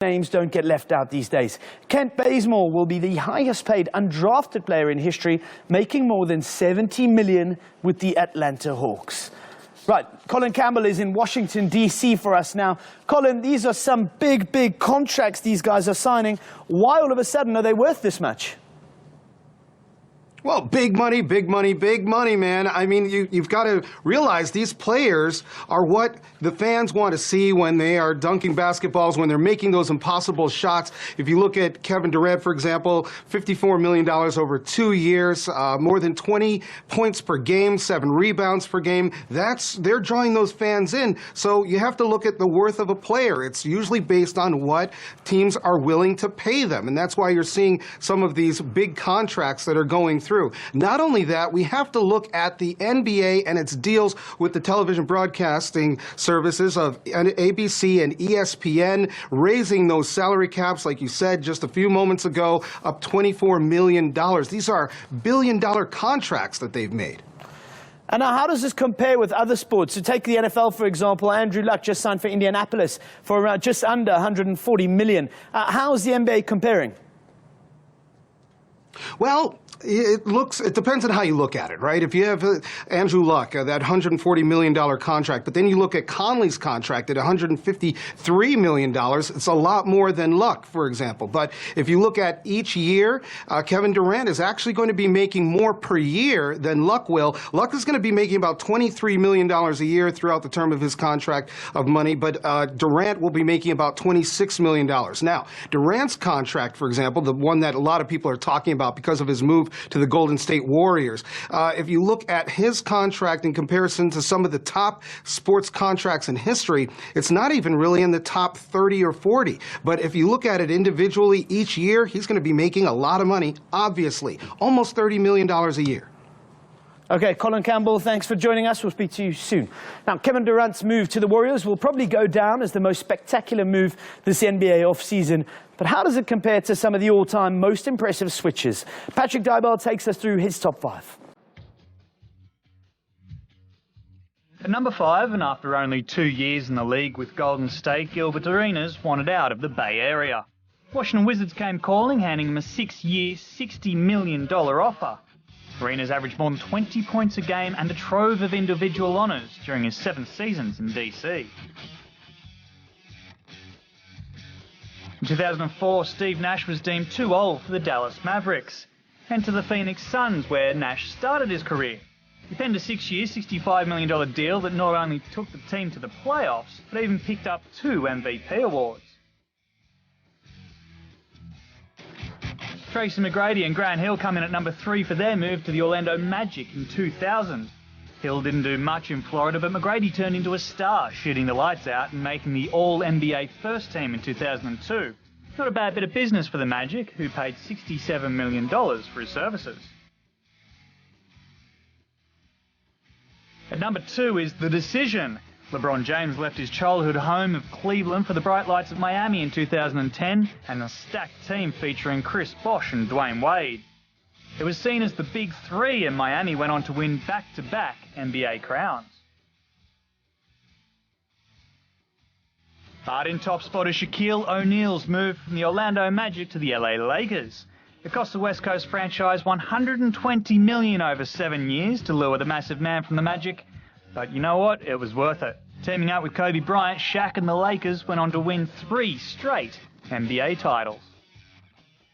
Names don't get left out these days. Kent Bazemore will be the highest paid undrafted player in history, making more than $70 million with the Atlanta Hawks. Right, Colin Campbell is in Washington, D.C. for us now. Colin, these are some big contracts these guys are signing. Why all of a sudden are they worth this much? Well, big money, man. I mean, you've got to realize these players are what the fans want to see when they are dunking basketballs, when they're making those impossible shots. If you look at Kevin Durant, for example, $54 million over 2 years, more than 20 points per game, 7 rebounds per game. They're drawing those fans in. So you have to look at the worth of a player. It's usually based on what teams are willing to pay them. And that's why you're seeing some of these big contracts that are going through. Not only that, we have to look at the NBA and its deals with the television broadcasting services of ABC and ESPN, raising those salary caps, like you said just a few moments ago, up $24 million. These are billion-dollar contracts that they've made. And now, how does this compare with other sports? So take the NFL, for example. Andrew Luck just signed for Indianapolis for just under $140 million. How is the NBA comparing? Well, it depends on how you look at it, right? If you have Andrew Luck, that $140 million contract, but then you look at Conley's contract at $153 million, it's a lot more than Luck, for example. But if you look at each year, Kevin Durant is actually going to be making more per year than Luck will. Luck is going to be making about $23 million a year throughout the term of his contract of money, but Durant will be making about $26 million. Now, Durant's contract, for example, the one that a lot of people are talking about because of his move to the Golden State Warriors. If you look at his contract in comparison to some of the top sports contracts in history, it's not even really in the top 30 or 40. But if you look at it individually each year, he's going to be making a lot of money, obviously, almost $30 million a year. Okay, Colin Campbell, thanks for joining us. We'll speak to you soon. Now, Kevin Durant's move to the Warriors will probably go down as the most spectacular move this NBA offseason. But how does it compare to some of the all-time most impressive switches? Patrick Dybel takes us through his top 5. At number 5, and after only 2 years in the league with Golden State, Gilbert Arenas wanted out of the Bay Area. Washington Wizards came calling, handing him a 6-year, $60 million offer. Arenas averaged more than 20 points a game and a trove of individual honours during his 7 seasons in DC. In 2004, Steve Nash was deemed too old for the Dallas Mavericks. Enter the Phoenix Suns, where Nash started his career. He penned a 6-year, $65 million deal that not only took the team to the playoffs, but even picked up 2 MVP awards. Tracy McGrady and Grant Hill come in at number 3 for their move to the Orlando Magic in 2000. Hill didn't do much in Florida, but McGrady turned into a star, shooting the lights out and making the All-NBA first team in 2002. Not a bad bit of business for the Magic, who paid $67 million for his services. At number 2 is The Decision. LeBron James left his childhood home of Cleveland for the bright lights of Miami in 2010, and a stacked team featuring Chris Bosh and Dwayne Wade. It was seen as the Big Three, and Miami went on to win back-to-back NBA crowns. Hard in top spot is Shaquille O'Neal's move from the Orlando Magic to the LA Lakers. It cost the West Coast franchise $120 million over 7 years to lure the massive man from the Magic. But you know what? It was worth it. Teaming up with Kobe Bryant, Shaq and the Lakers went on to win 3 straight NBA titles.